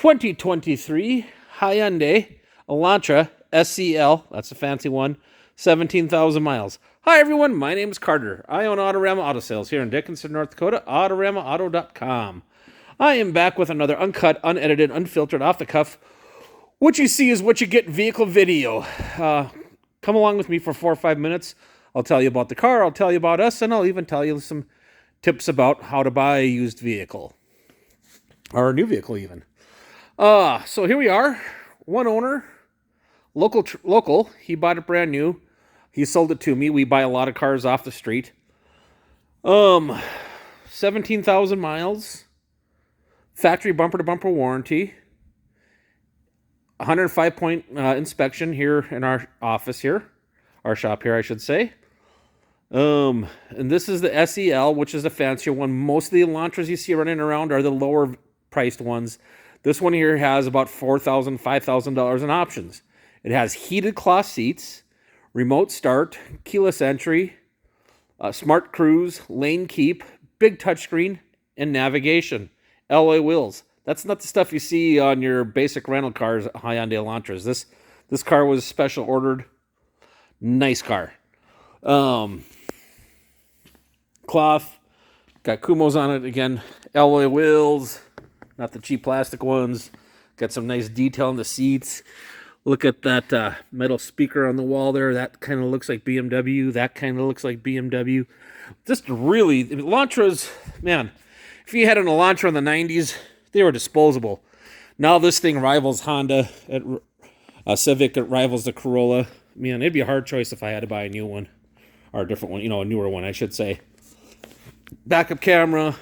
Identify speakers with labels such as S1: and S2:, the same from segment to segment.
S1: 2023 Hyundai Elantra SEL, that's a fancy one, 17,000 miles. Hi everyone, my name is Carter. I own Autorama Auto Sales here in Dickinson, North Dakota, AutoramaAuto.com. I am back with another uncut, unedited, unfiltered, off-the-cuff, what you see is what you get vehicle video. Come along with me for 4 or 5 minutes. I'll tell you about the car, I'll tell you about us, and I'll even tell you some tips about how to buy a used vehicle. Or a new vehicle even. So here we are. One owner, local. He bought it brand new. He sold it to me. We buy a lot of cars off the street. 17,000 miles. Factory bumper to bumper warranty. 105-point inspection here in our office here. Our shop here, I should say. And this is the SEL, which is the fancier one. Most of the Elantras you see running around are the lower priced ones. This one here has about $4,000, $5,000 in options. It has heated cloth seats, remote start, keyless entry, smart cruise, lane keep, big touchscreen, and navigation. Alloy wheels. That's not the stuff you see on your basic rental cars, Hyundai Elantras. This car was special ordered. Nice car. Cloth. Got Kumos on it again. Alloy wheels. Not the cheap plastic ones. Got some nice detail in the seats. Look at that metal speaker on the wall there. That kind of looks like BMW. That kind of looks like BMW. Just really, Elantras, man, if you had an Elantra in the 90s, they were disposable. Now this thing rivals Honda. Civic, it rivals the Corolla. Man, it'd be a hard choice if I had to buy a new one. Or a different one, a newer one, I should say. Backup camera.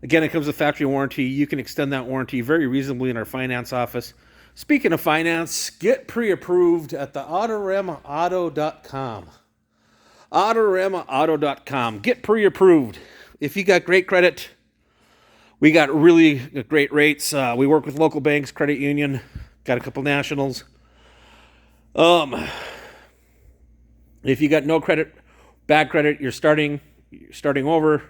S1: Again, it comes with factory warranty. You can extend that warranty very reasonably in our finance office. Speaking of finance, get pre-approved at the AutoramaAuto.com. AutoramaAuto.com. Get pre-approved. If you got great credit, we got really great rates. We work with local banks, credit union, got a couple nationals. If you got no credit, bad credit, you're starting over,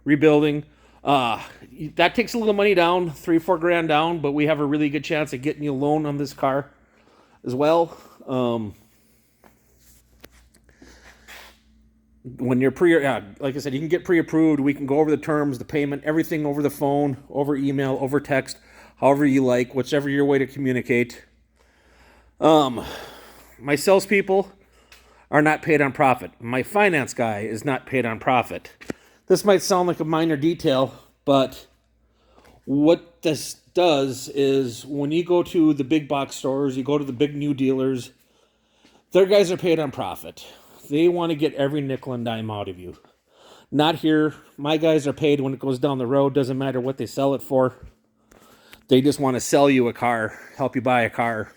S1: rebuilding. That takes a little money down, $3-4 grand down, but we have a really good chance of getting you a loan on this car as well. When you're like I said, you can get pre-approved. We can go over the terms, the payment, everything over the phone, over email, over text, however you like, whichever your way to communicate. My salespeople are not paid on profit. My finance guy is not paid on profit. This might sound like a minor detail, but what this does is when you go to the big box stores, you go to the big new dealers, their guys are paid on profit. They want to get every nickel and dime out of you. Not here. My guys are paid when it goes down the road. Doesn't matter what they sell it for. They just want to sell you a car, help you buy a car.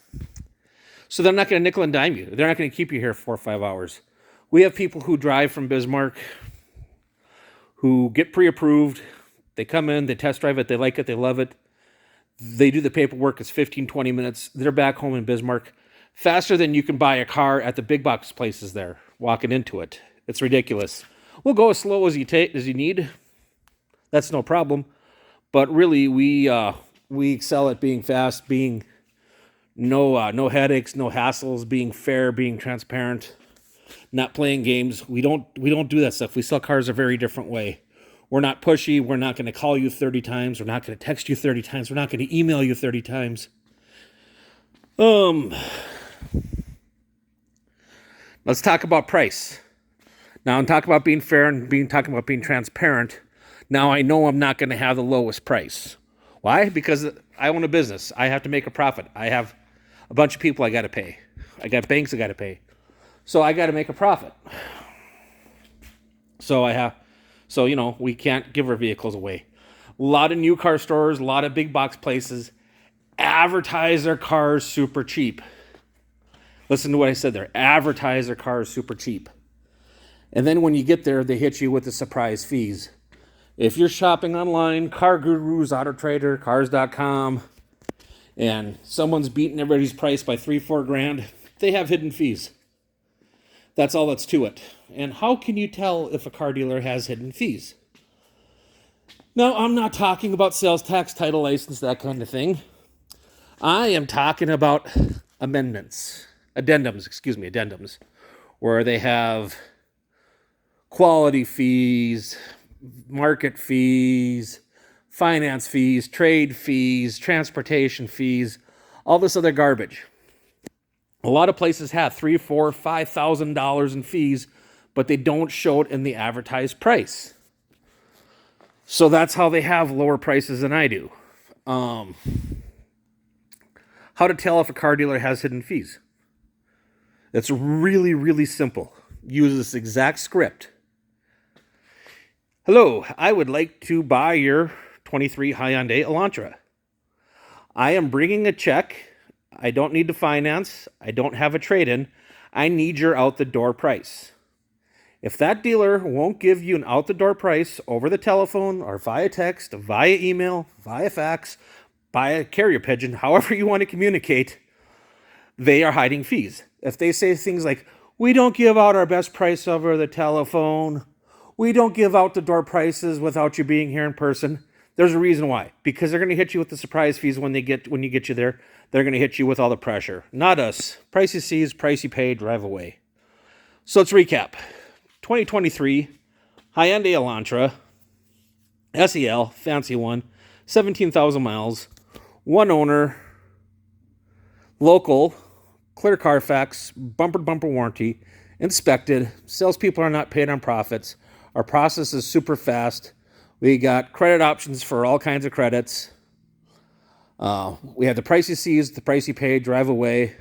S1: So they're not going to nickel and dime you. They're not going to keep you here 4 or 5 hours. We have people who drive from Bismarck, who get pre-approved. They come in, they test drive it, they like it, they love it. They do the paperwork. It's 15, 20 minutes. They're back home in Bismarck faster than you can buy a car at the big box places there, walking into it. It's ridiculous. We'll go as slow as you need. That's no problem. But really, we excel at being fast, being no headaches, no hassles, being fair, being transparent, not playing games. We don't do that stuff. We sell cars a very different way. We're not pushy. We're not going to call you 30 times. We're not going to text you 30 times. We're not going to email you 30 times. Let's talk about price. Now I'm talking about being fair and talking about being transparent. Now I know I'm not going to have the lowest price. Why? Because I own a business. I have to make a profit. I have a bunch of people I got to pay. I got banks I got to pay. So I got to make a profit. So we can't give our vehicles away. A lot of new car stores, a lot of big box places advertise their cars super cheap. Listen to what I said there. Advertise their cars super cheap. And then when you get there, they hit you with the surprise fees. If you're shopping online, Car Gurus, Auto Trader, Cars.com, and someone's beating everybody's price by $3-4 grand, they have hidden fees. That's all that's to it. And how can you tell if a car dealer has hidden fees? Now, I'm not talking about sales tax, title license, that kind of thing. I am talking about addendums, where they have quality fees, market fees, finance fees, trade fees, transportation fees, all this other garbage. A lot of places have $3,000, $4,000, $5,000 in fees, but they don't show it in the advertised price. So that's how they have lower prices than I do. How to tell if a car dealer has hidden fees? It's really, really simple. Use this exact script. Hello, I would like to buy your 23 Hyundai Elantra. I am bringing a check. I don't need to finance. I don't have a trade-in. I need your out-the-door price. If that dealer won't give you an out-the-door price over the telephone or via text, via email, via fax, via carrier pigeon, however you want to communicate, they are hiding fees. If they say things like, we don't give out our best price over the telephone, we don't give out the door prices without you being here in person, there's a reason why. Because they're going to hit you with the surprise fees when you get you there. They're going to hit you with all the pressure. Not us. Price you see is price you pay, drive away. So let's recap. 2023 Hyundai Elantra, SEL, fancy one, 17,000 miles, one owner, local, clear Carfax, bumper-to-bumper warranty, inspected. Salespeople are not paid on profits. Our process is super fast. We got credit options for all kinds of credits. We have the price you see is the price you pay, drive away.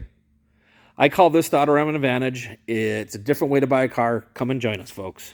S1: I call this the Autorama Advantage. It's a different way to buy a car. Come and join us, folks.